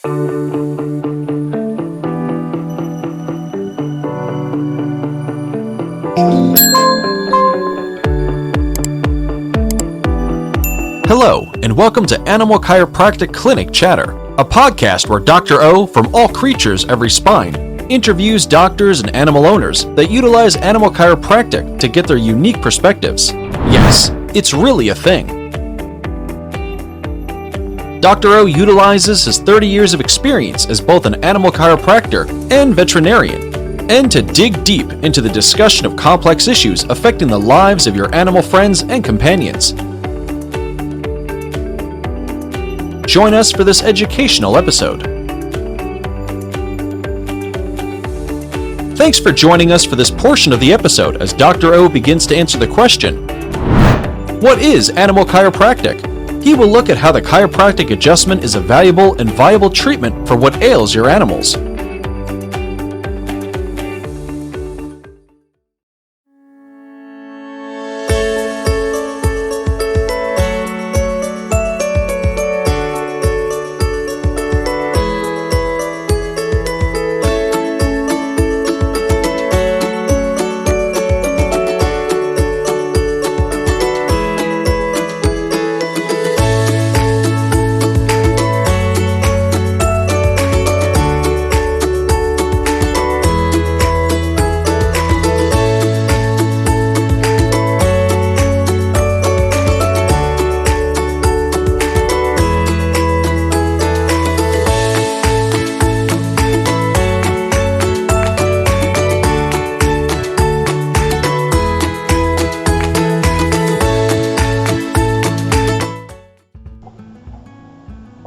Hello, and welcome to Animal Chiropractic Clinic Chatter, a podcast where Dr. O from All Creatures Every Spine interviews doctors and animal owners that utilize animal chiropractic to get their unique perspectives. Yes, it's really a thing. Dr. O utilizes his 30 years of experience as both an animal chiropractor and veterinarian, and to dig deep into the discussion of complex issues affecting the lives of your animal friends and companions. Join us for this educational episode. Thanks for joining us for this portion of the episode as Dr. O begins to answer the question, what is animal chiropractic? He will look at how the chiropractic adjustment is a valuable and viable treatment for what ails your animals.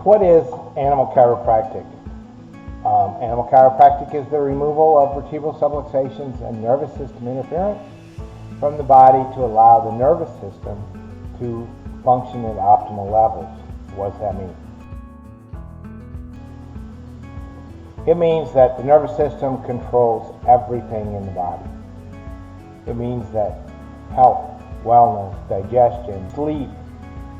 What is animal chiropractic? Animal chiropractic is the removal of vertebral subluxations and nervous system interference from the body to allow the nervous system to function at optimal levels. What does that mean? It means that the nervous system controls everything in the body. It means that health, wellness, digestion, sleep,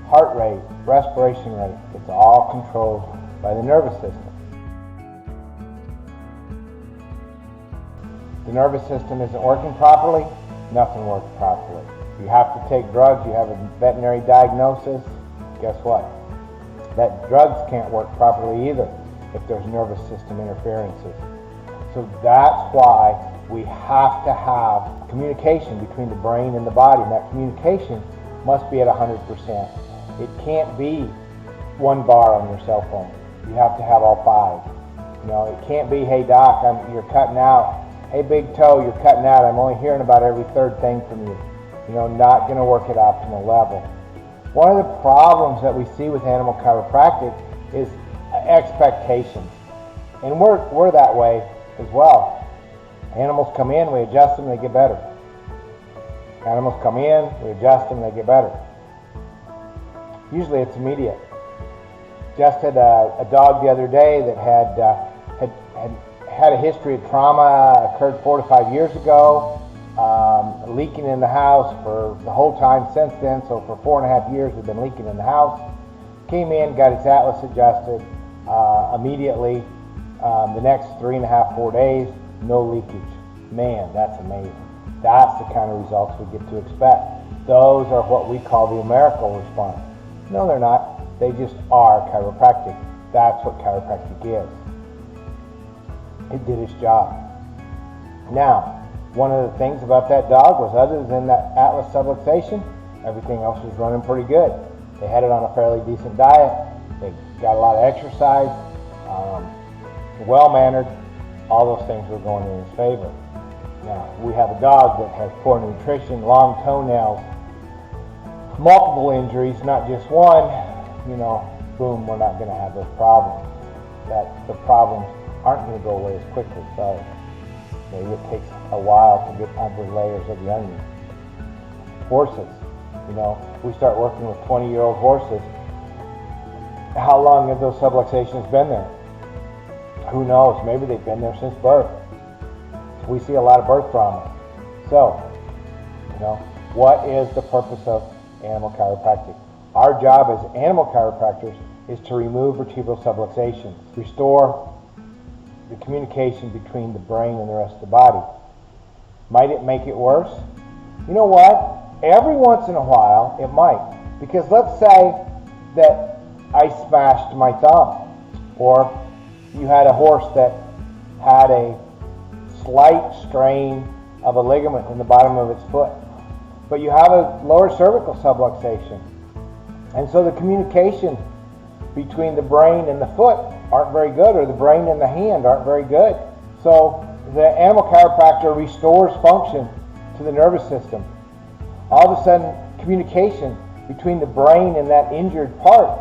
heart rate, respiration rate, it's all controlled by the nervous system. The nervous system isn't working properly, nothing works properly. You have to take drugs, you have a veterinary diagnosis, guess what? That drugs can't work properly either if there's nervous system interferences. So that's why we have to have communication between the brain and the body, and that communication must be at 100%. It can't be one bar on your cell phone. You have to have all five. It can't be, hey doc, you're cutting out. Hey big toe, you're cutting out. I'm only hearing about every third thing from you. Not going to work at optimal level. One of the problems that we see with animal chiropractic is expectations. And we're that way as well. Animals come in, we adjust them, they get better. Animals come in, we adjust them, they get better. Usually it's immediate. Just had a dog the other day that had a history of trauma, occurred 4 to 5 years ago, leaking in the house for the whole time since then. So for 4.5 years we've been leaking in the house. Came in, got his atlas adjusted immediately. The next 3.5, 4 days, no leakage. Man, that's amazing. That's the kind of results we get to expect. Those are what we call the American response. No, they're not. They just are chiropractic. That's what chiropractic is. It did its job. Now, one of the things about that dog was, other than that atlas subluxation, everything else was running pretty good. They had it on a fairly decent diet. They got a lot of exercise, well-mannered. All those things were going in his favor. Now, we have a dog that has poor nutrition, long toenails, multiple injuries, not just one. Boom, we're not going to have those problems. The problems aren't going to go away as quickly. So maybe it takes a while to get under layers of the onion. Horses, we start working with 20-year-old horses. How long have those subluxations been there? Who knows? Maybe they've been there since birth. We see a lot of birth trauma. So, what is the purpose of animal chiropractic? Our job as animal chiropractors is to remove vertebral subluxations, restore the communication between the brain and the rest of the body. Might it make it worse? You know what? Every once in a while, it might. Because let's say that I smashed my thumb, or you had a horse that had a slight strain of a ligament in the bottom of its foot, but you have a lower cervical subluxation. And so the communication between the brain and the foot aren't very good, or the brain and the hand aren't very good. So the animal chiropractor restores function to the nervous system. All of a sudden, communication between the brain and that injured part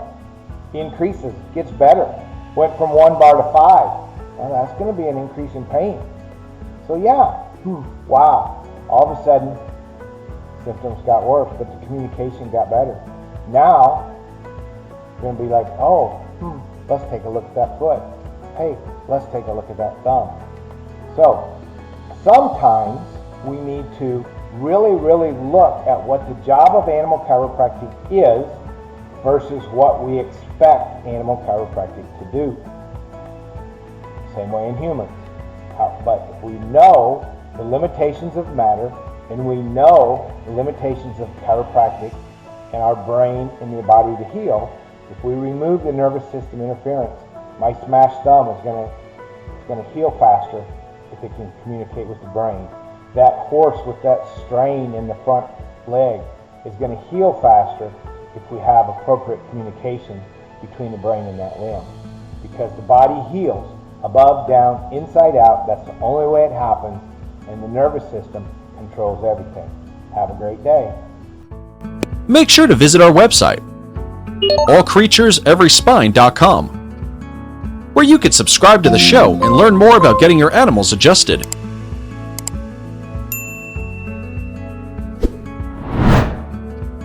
increases, gets better. Went from 1 bar to 5. Well, that's going to be an increase in pain. So yeah, wow. All of a sudden, symptoms got worse, but the communication got better. Now, you're going to be like, oh, let's take a look at that foot. Hey, let's take a look at that thumb. So, sometimes we need to really look at what the job of animal chiropractic is versus what we expect animal chiropractic to do. Same way in humans. But if we know the limitations of matter, and we know the limitations of chiropractic and our brain and the body to heal, if we remove the nervous system interference, my smashed thumb is going to heal faster if it can communicate with the brain. That horse with that strain in the front leg is going to heal faster if we have appropriate communication between the brain and that limb. Because the body heals above, down, inside out. That's the only way it happens, and the nervous system controls everything. Have a great day. Make sure to visit our website, allcreatureseveryspine.com, where you can subscribe to the show and learn more about getting your animals adjusted.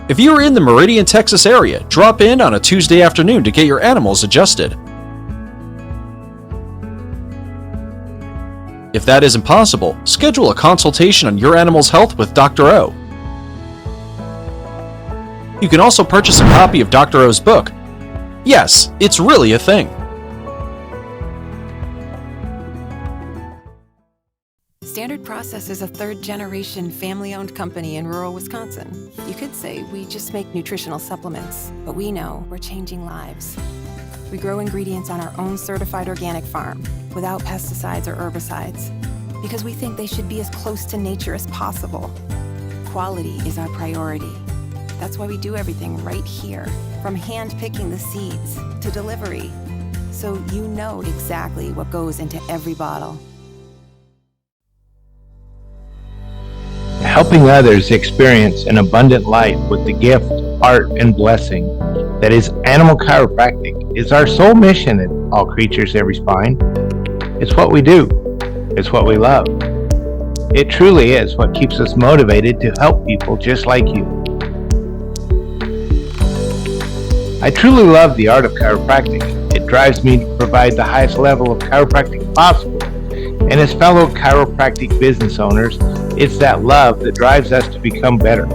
If you are in the Meridian, Texas area, drop in on a Tuesday afternoon to get your animals adjusted. If that isn't possible, schedule a consultation on your animal's health with Dr. O. You can also purchase a copy of Dr. O's book. Yes, it's really a thing. Standard Process is a third-generation family-owned company in rural Wisconsin. You could say we just make nutritional supplements, but we know we're changing lives. We grow ingredients on our own certified organic farm without pesticides or herbicides because we think they should be as close to nature as possible. Quality is our priority. That's why we do everything right here, from hand-picking the seeds to delivery, so you know exactly what goes into every bottle. Helping others experience an abundant life with the gift, art, and blessing that is Animal Chiropractic is our sole mission at All Creatures Every Spine. It's what we do. It's what we love. It truly is what keeps us motivated to help people just like you. I truly love the art of chiropractic. It drives me to provide the highest level of chiropractic possible. And as fellow chiropractic business owners, it's that love that drives us to become better.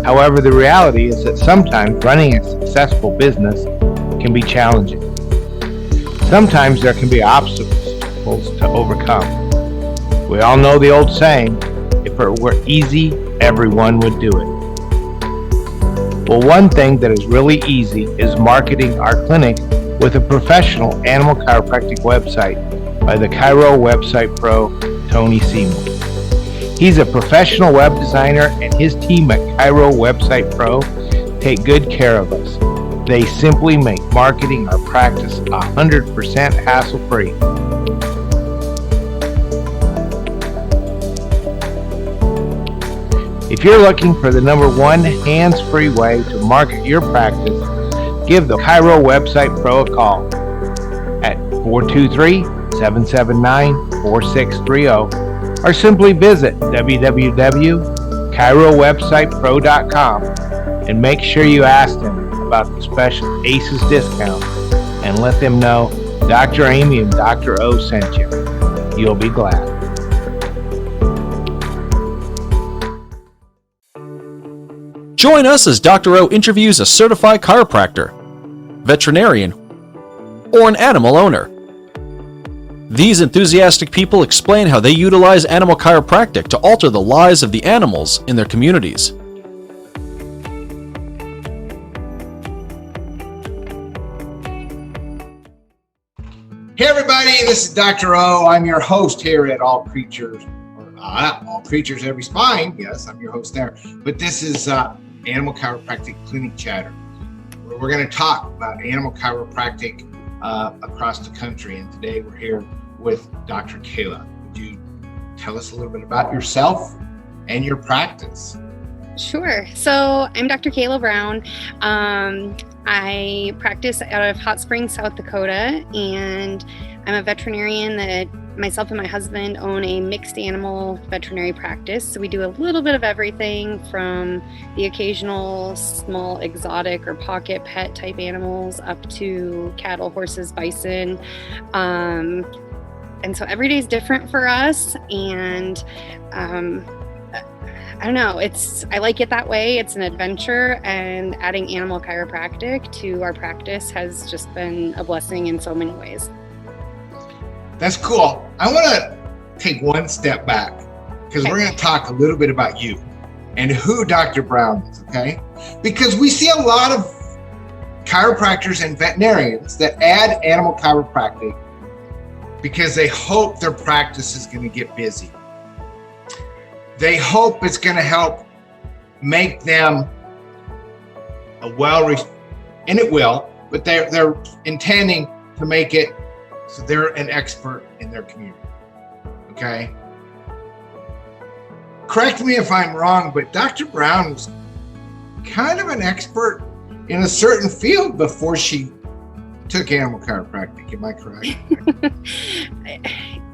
However, the reality is that sometimes running a successful business can be challenging. Sometimes there can be obstacles to overcome. We all know the old saying, if it were easy, everyone would do it. Well, one thing that is really easy is marketing our clinic with a professional animal chiropractic website by the Chiro Website Pro, Tony Seymour. He's a professional web designer, and his team at Chiro Website Pro take good care of us. They simply make marketing our practice 100% hassle-free. If you're looking for the #1 hands-free way to market your practice, give the Chiro Website Pro a call at 423-779-4630 or simply visit www.chirowebsitepro.com and make sure you ask them about the special ACES discount and let them know Dr. Amy and Dr. O sent you. You'll be glad. Join us as Dr. O interviews a certified chiropractor. veterinarian, or an animal owner. These enthusiastic people explain how they utilize animal chiropractic to alter the lives of the animals in their communities. Hey everybody, this is Dr. O. I'm your host here at All Creatures, All Creatures Every Spine. Yes, I'm your host there. But this is Animal Chiropractic Clinic Chatter, where we're going to talk about animal chiropractic across the country. And today we're here with Dr. Kayla. Would you tell us a little bit about yourself and your practice? Sure. So I'm Dr. Kayla Brown. I practice out of Hot Springs, South Dakota, and I'm a veterinarian that myself and my husband own a mixed animal veterinary practice. So we do a little bit of everything from the occasional small exotic or pocket pet type animals up to cattle, horses, bison. And so every day is different for us. And I don't know, I like it that way. It's an adventure, and adding animal chiropractic to our practice has just been a blessing in so many ways. That's cool. I want to take one step back because we're going to talk a little bit about you and who Dr. Brown is, okay? Because we see a lot of chiropractors and veterinarians that add animal chiropractic because they hope their practice is going to get busy. They hope it's going to help make them and it will, but they're intending to make it so they're an expert in their community. Okay? Correct me if I'm wrong, but Dr. Brown was kind of an expert in a certain field before she took animal chiropractic. Am I correct?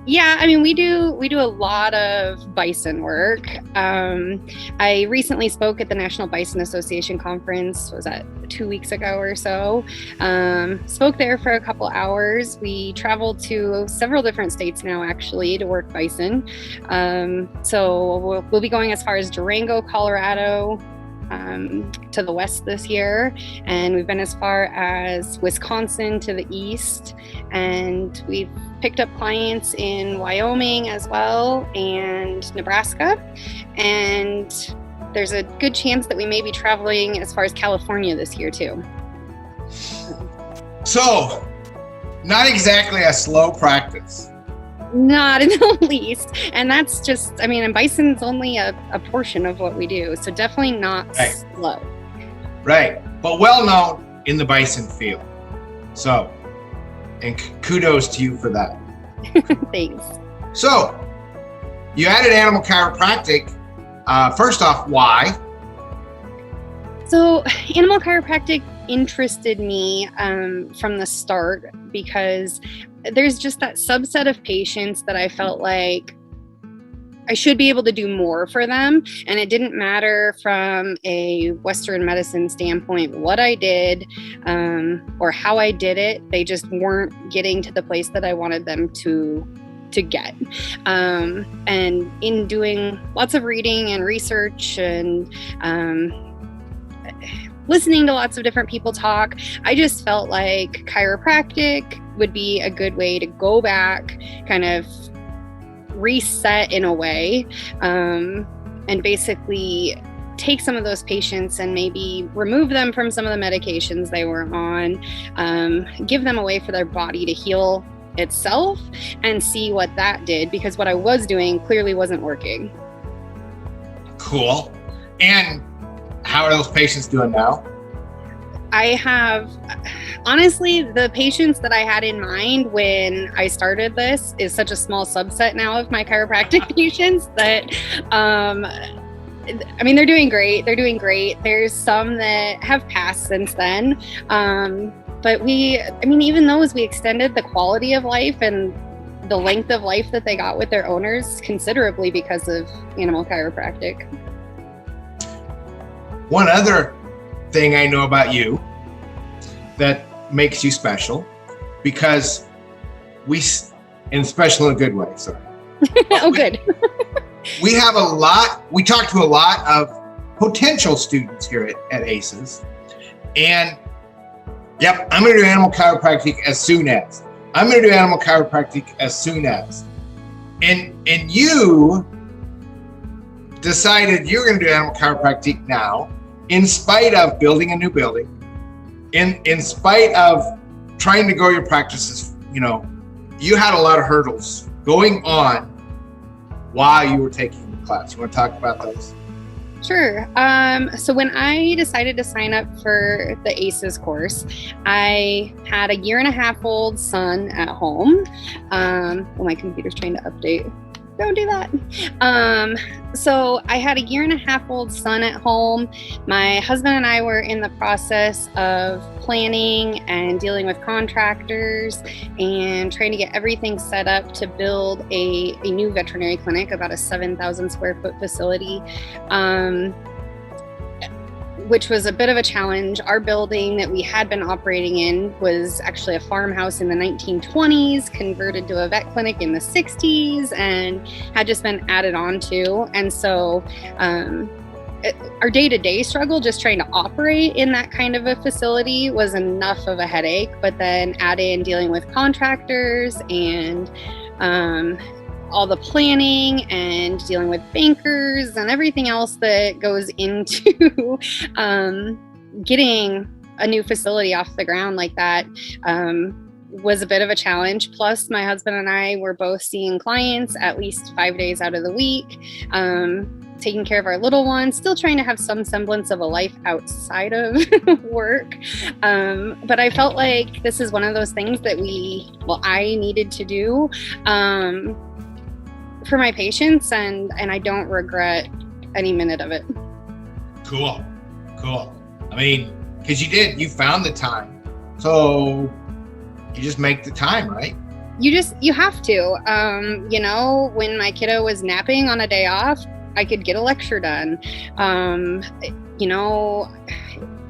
Yeah, I mean, we do a lot of bison work. I recently spoke at the National Bison Association conference. Was that 2 weeks ago or so? Spoke there for a couple hours. We traveled to several different states now, actually, to work bison. So we'll be going as far as Durango, Colorado, to the west this year, and we've been as far as Wisconsin to the east, and we've picked up clients in Wyoming as well and Nebraska, and there's a good chance that we may be traveling as far as California this year too. So, not exactly a slow practice. Not in the least. And that's just, I mean, and bison's only a portion of what we do. So definitely not slow. Right. But well known in the bison field. So, and kudos to you for that. Thanks. So, you added animal chiropractic. First off, why? So, animal chiropractic interested me from the start because there's just that subset of patients that I felt like I should be able to do more for them. And it didn't matter from a Western medicine standpoint what I did or how I did it. They just weren't getting to the place that I wanted them to get. And in doing lots of reading and research and listening to lots of different people talk, I just felt like chiropractic would be a good way to go back, kind of reset in a way, and basically take some of those patients and maybe remove them from some of the medications they were on, give them a way for their body to heal itself and see what that did, because what I was doing clearly wasn't working. Cool. And how are those patients doing now? I have, honestly, the patients that I had in mind when I started this is such a small subset now of my chiropractic patients that, I mean, they're doing great. They're doing great. There's some that have passed since then. But even those, we extended the quality of life and the length of life that they got with their owners considerably because of animal chiropractic. One other thing I know about you that makes you special, because and special in a good way, sorry. Oh, good. we talk to a lot of potential students here at ACES, and Yep, I'm going to do animal chiropractic as soon as. I'm going to do animal chiropractic as soon as. And you decided you're going to do animal chiropractic now, in spite of building a new building, in spite of trying to grow your practices. You know, you had a lot of hurdles going on while you were taking the class. You want to talk about those? Sure. So when I decided to sign up for the ACEs course, I had a 1.5-year-old son at home. My computer's trying to update. Don't do that. So I had a 1.5-year-old son at home. My husband and I were in the process of planning and dealing with contractors and trying to get everything set up to build a new veterinary clinic, about a 7,000 square foot facility, which was a bit of a challenge. Our building that we had been operating in was actually a farmhouse in the 1920s, converted to a vet clinic in the 60s, and had just been added on to. And so our day-to-day struggle just trying to operate in that kind of a facility was enough of a headache, but then add in dealing with contractors and all the planning and dealing with bankers and everything else that goes into getting a new facility off the ground like that was a bit of a challenge. Plus, my husband and I were both seeing clients at least 5 days out of the week, taking care of our little ones, still trying to have some semblance of a life outside of work. But I felt like this is one of those things that I needed to do for my patients, and I don't regret any minute of it. Cool. I mean, because you found the time, so you just make the time, right? You have to. When my kiddo was napping on a day off, I could get a lecture done.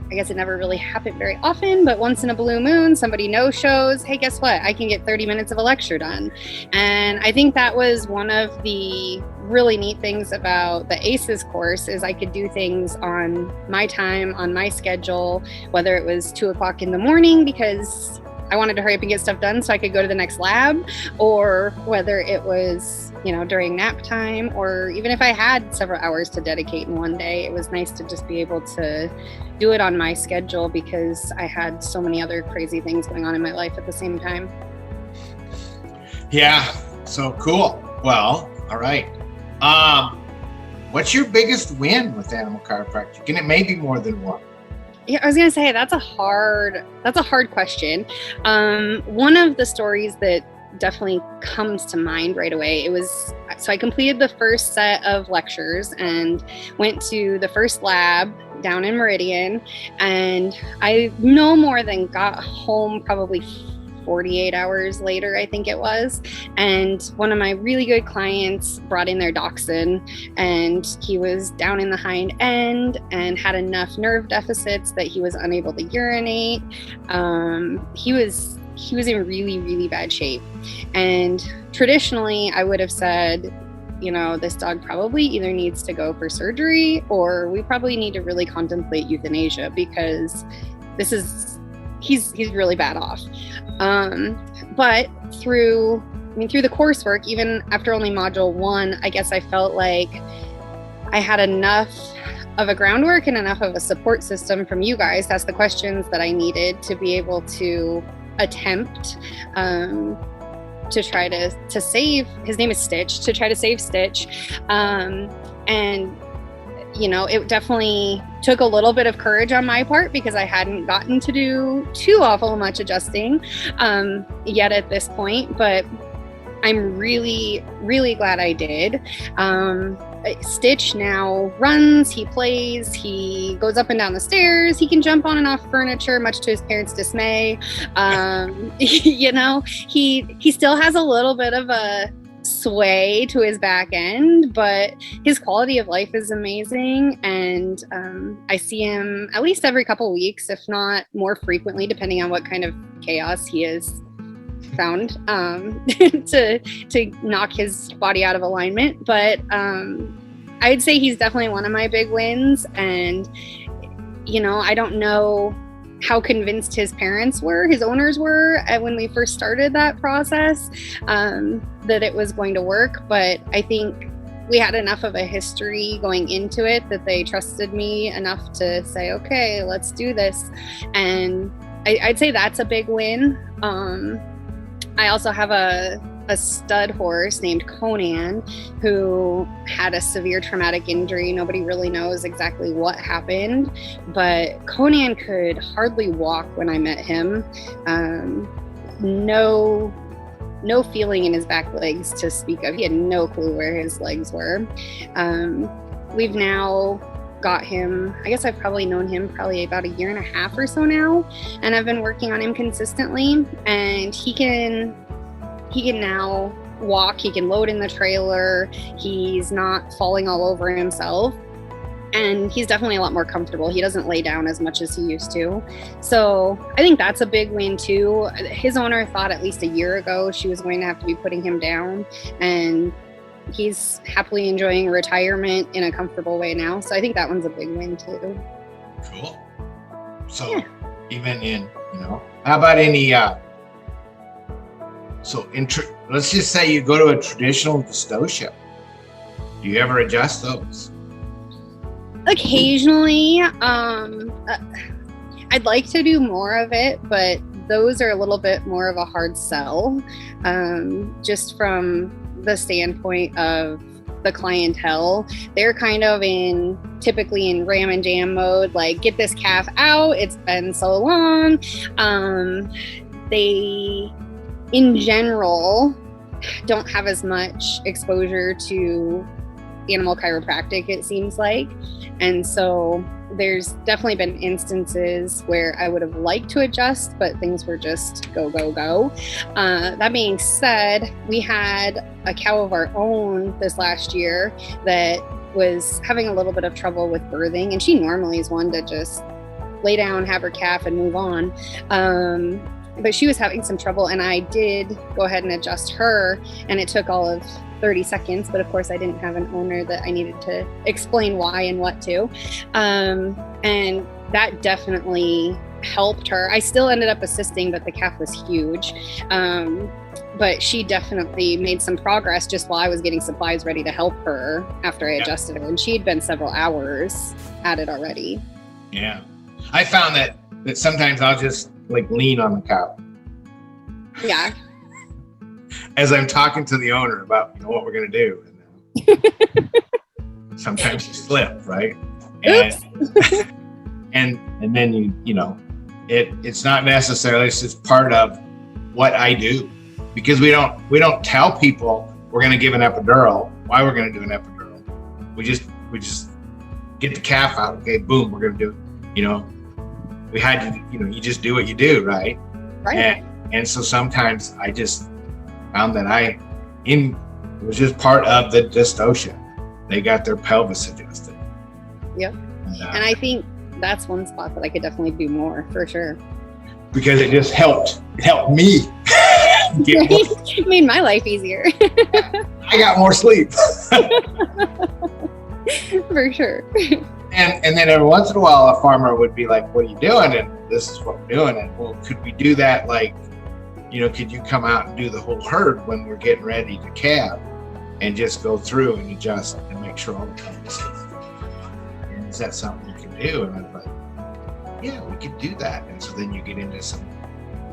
I guess it never really happened very often, but once in a blue moon, somebody no-shows. Hey, guess what? I can get 30 minutes of a lecture done. And I think that was one of the really neat things about the ACEs course is I could do things on my time, on my schedule, whether it was 2:00 in the morning because I wanted to hurry up and get stuff done so I could go to the next lab, or whether it was, during nap time, or even if I had several hours to dedicate in one day, it was nice to just be able to do it on my schedule because I had so many other crazy things going on in my life at the same time. Yeah, so cool. Well, all right. What's your biggest win with animal chiropractic? And it may be more than one. Yeah, I was going to say that's a hard question. One of the stories that definitely comes to mind right away, so I completed the first set of lectures and went to the first lab down in Meridian, and I no more than got home probably 48 hours later, I think it was. And one of my really good clients brought in their dachshund, and he was down in the hind end and had enough nerve deficits that he was unable to urinate. He was in really, really bad shape. And traditionally, I would have said, this dog probably either needs to go for surgery or we probably need to really contemplate euthanasia because he's really bad off. But through the coursework, even after only module 1, I guess I felt like I had enough of a groundwork and enough of a support system from you guys to ask the questions that I needed to be able to attempt to try to save, his name is Stitch, to try to save Stitch. And it definitely took a little bit of courage on my part because I hadn't gotten to do too awful much adjusting yet at this point, but I'm really, really glad I did. Stitch now runs, he plays, he goes up and down the stairs, he can jump on and off furniture, much to his parents' dismay. He still has a little bit of a sway to his back end, but his quality of life is amazing, and I see him at least every couple weeks, if not more frequently, depending on what kind of chaos he is found to knock his body out of alignment. But I'd say he's definitely one of my big wins, and I don't know how convinced his parents were, his owners were, when we first started that process, that it was going to work. But I think we had enough of a history going into it that they trusted me enough to say, okay, let's do this. And I'd say that's a big win. I also have a stud horse named Conan who had a severe traumatic injury. Nobody really knows exactly what happened, but Conan could hardly walk when I met him. No feeling in his back legs to speak of. He had no clue where his legs were. We've now got him, I guess I've probably known him probably about 1.5 years or so now, and I've been working on him consistently, and he can now walk, he can load in the trailer, he's not falling all over himself, and he's definitely a lot more comfortable. He doesn't lay down as much as he used to. So I think that's a big win too. His owner thought at least 1 year ago she was going to have to be putting him down, and he's happily enjoying retirement in a comfortable way now. So I think that one's a big win too. Cool. So yeah. Even in, how about any, let's just say you go to a traditional dystocia. Do you ever adjust those? Occasionally. I'd like to do more of it, but those are a little bit more of a hard sell, just from the standpoint of the clientele. They're kind of typically in ram and jam mode, like, get this calf out, it's been so long. They, in general, don't have as much exposure to animal chiropractic, it seems like. And so there's definitely been instances where I would have liked to adjust, but things were just go, go, go. That being said, we had a cow of our own this last year that was having a little bit of trouble with birthing, and she normally is one to just lay down, have her calf, and move on. But she was having some trouble, and I did go ahead and adjust her, and it took all of 30 seconds, but of course I didn't have an owner that I needed to explain why and what to. And that definitely helped her. I still ended up assisting, but the calf was huge. But she definitely made some progress just while I was getting supplies ready to help her after I adjusted her. And she had been several hours at it already. Yeah. I found that sometimes I'll just lean on the cow. Yeah. As I'm talking to the owner about what we're going to do. And sometimes you slip, right? And then it's not necessarily, it's just part of what I do, because we don't tell people we're going to give an epidural, why we're going to do an epidural. We just get the calf out. Okay, boom, we're going to do it. We had to, you just do what you do, right? Right. And so sometimes I just found that it was just part of the dystocia. They got their pelvis adjusted. Yep. And I think that's one spot that I could definitely do more, for sure. Because it just helped me. It made my life easier. I got more sleep. For sure. And then every once in a while, a farmer would be like, what are you doing? And this is what we're doing. And well, could we do that? Could you come out and do the whole herd when we're getting ready to calve and just go through and adjust and make sure all the time is safe? And is that something you can do? And I was like, yeah, we could do that. And so then you get into some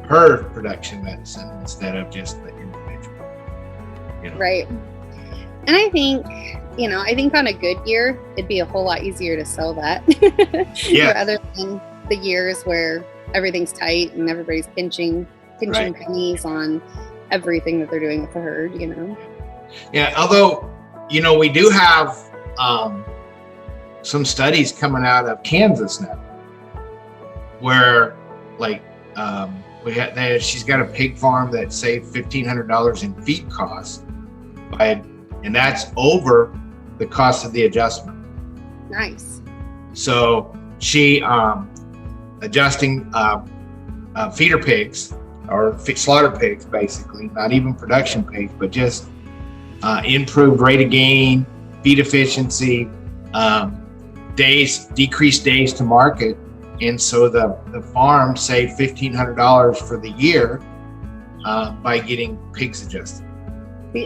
herd production medicine instead of just the individual. Right. And I think on a good year, it'd be a whole lot easier to sell that. Yeah. Rather than the years where everything's tight and everybody's pinching right. pennies on everything that they're doing with the herd, Yeah, although, we do have some studies coming out of Kansas now where she's got a pig farm that saved $1,500 in feed costs and that's over the cost of the adjustment. Nice. So she adjusting feeder pigs or slaughter pigs, basically, not even production pigs, but just improved rate of gain, feed efficiency, decreased days to market, And so the farm saved $1,500 for the year by getting pigs adjusted.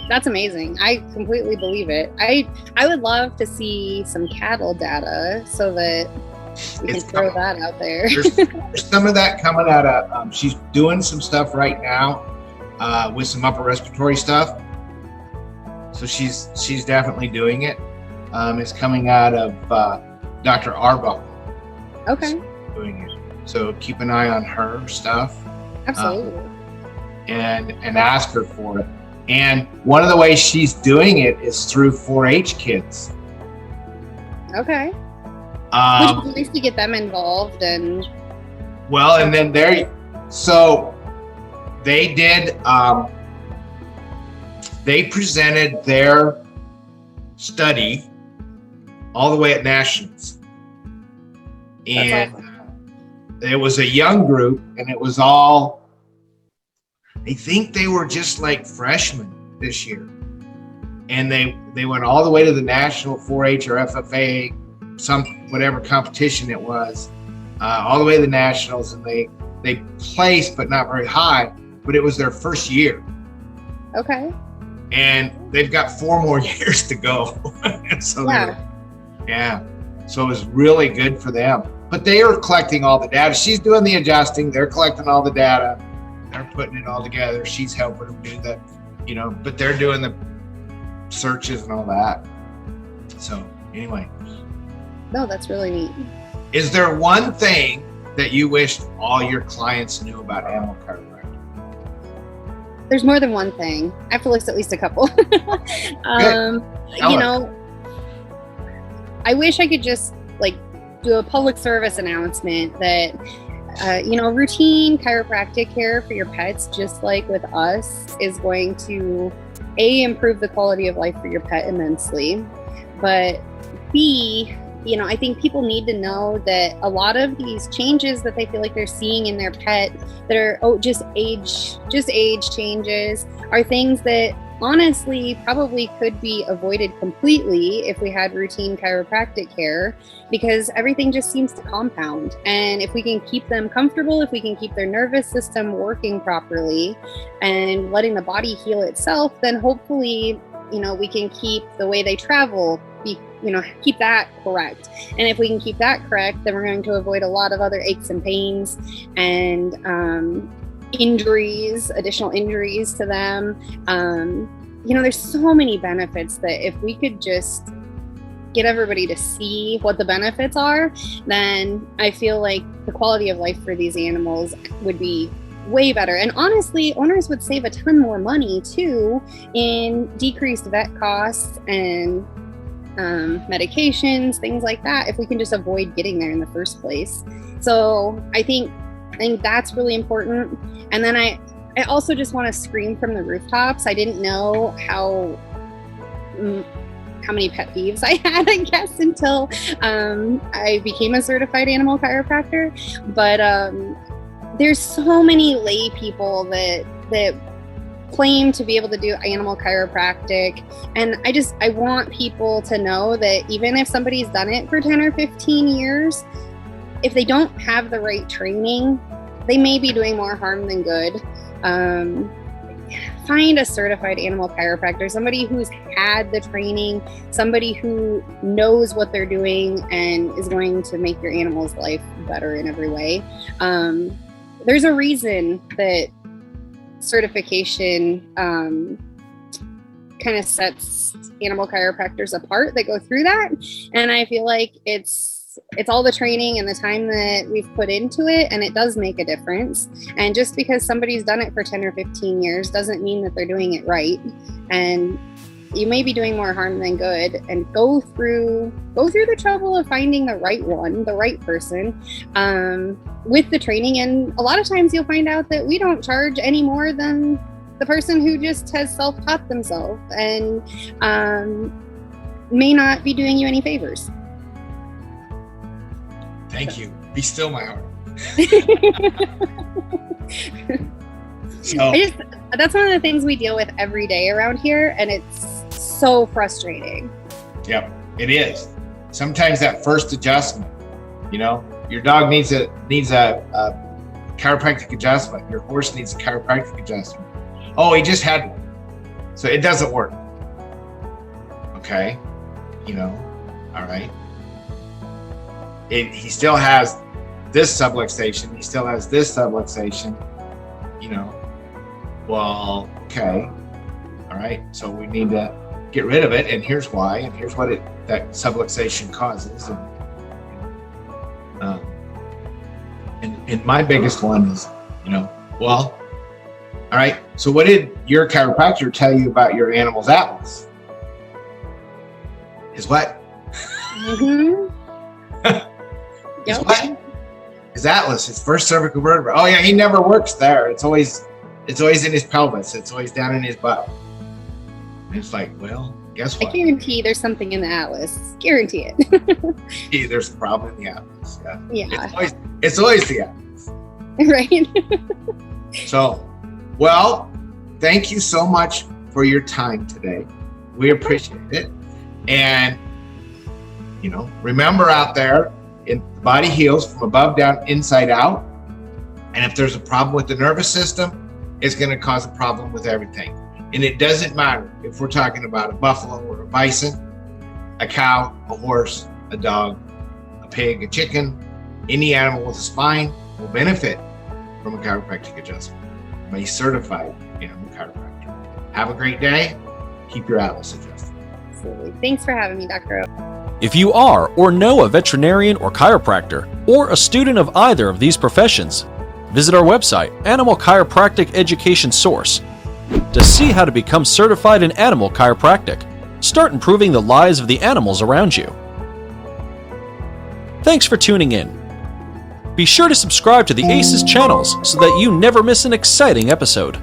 That's amazing. I completely believe it. I would love to see some cattle data so that we can throw that out there. There's some of that coming out of, she's doing some stuff right now with some upper respiratory stuff. So she's definitely doing it. It's coming out of Dr. Arbaugh. Okay. Doing it. So keep an eye on her stuff. Absolutely. And ask her for it. And one of the ways she's doing it is through 4-H kids. Okay. Which is nice to get them involved and. Well, and then so they did. They presented their study all the way at Nationals, and awesome. It was a young group, and it was all. I think they were just like freshmen this year, and they went all the way to the national 4-H or FFA, whatever competition it was, all the way to the nationals, and they placed, but not very high. But it was their first year. Okay. And they've got 4 more years to go. So so it was really good for them. But they are collecting all the data. She's doing the adjusting. They're collecting all the data. They're putting it all together. She's helping them do that, but they're doing the searches and all that. So anyway. No, that's really neat. Is there one thing that you wished all your clients knew about animal chiropractic? There's more than one thing. I have to list at least a couple. I wish I could just do a public service announcement that routine chiropractic care for your pets, just like with us, is going to improve the quality of life for your pet immensely, but B, I think people need to know that a lot of these changes that they feel like they're seeing in their pet that are just age changes are things that honestly probably could be avoided completely if we had routine chiropractic care, because everything just seems to compound. And if we can keep them comfortable, if we can keep their nervous system working properly and letting the body heal itself, then hopefully we can keep the way they travel, keep that correct. And if we can keep that correct, then we're going to avoid a lot of other aches and pains and additional injuries to them. There's so many benefits that if we could just get everybody to see what the benefits are, then I feel like the quality of life for these animals would be way better. And honestly, owners would save a ton more money too in decreased vet costs and medications, things like that, if we can just avoid getting there in the first place. So I think that's really important. And then I also just want to scream from the rooftops. I didn't know how many pet peeves I had, I guess, until I became a certified animal chiropractor. But there's so many lay people that claim to be able to do animal chiropractic, and I want people to know that even if somebody's done it for 10 or 15 years, if they don't have the right training, they may be doing more harm than good. Find a certified animal chiropractor, somebody who's had the training, somebody who knows what they're doing and is going to make your animal's life better in every way. There's a reason that certification kind of sets animal chiropractors apart that go through that, and I feel like it's all the training and the time that we've put into it, and it does make a difference. And just because somebody's done it for 10 or 15 years doesn't mean that they're doing it right, and you may be doing more harm than good. And go through the trouble of finding the right one, the right person, with the training. And a lot of times you'll find out that we don't charge any more than the person who just has self-taught themselves and may not be doing you any favors. Thank you. Be still, my heart. That's one of the things we deal with every day around here, and it's so frustrating. Yep, it is. Sometimes that first adjustment, Your dog needs a chiropractic adjustment. Your horse needs a chiropractic adjustment. Oh, he just had one. So it doesn't work. Okay. All right. He still has this subluxation. He still has this subluxation. Well, okay. All right. So we need to get rid of it. And here's why. And here's what that subluxation causes. And my biggest one is, well, all right. So what did your chiropractor tell you about your animal's atlas? Is what? Mm-hmm. Is what? His atlas, his first cervical vertebra. Oh yeah, he never works there. It's always in his pelvis. It's always down in his butt. And it's like, well, guess what? I guarantee there's something in the atlas. Guarantee it. There's a problem in the atlas. Yeah. It's always the atlas. Right. So, well, thank you so much for your time today. We appreciate it. And, remember out there, the body heals from above down, inside out. And if there's a problem with the nervous system, it's going to cause a problem with everything. And it doesn't matter if we're talking about a buffalo or a bison, a cow, a horse, a dog, a pig, a chicken, any animal with a spine will benefit from a chiropractic adjustment. I'm a certified animal chiropractor. Have a great day. Keep your atlas adjusted. Absolutely. Thanks for having me, Dr. O. If you are or know a veterinarian or chiropractor, or a student of either of these professions, visit our website, Animal Chiropractic Education Source, to see how to become certified in animal chiropractic. Start improving the lives of the animals around you. Thanks for tuning in. Be sure to subscribe to the ACES channels so that you never miss an exciting episode.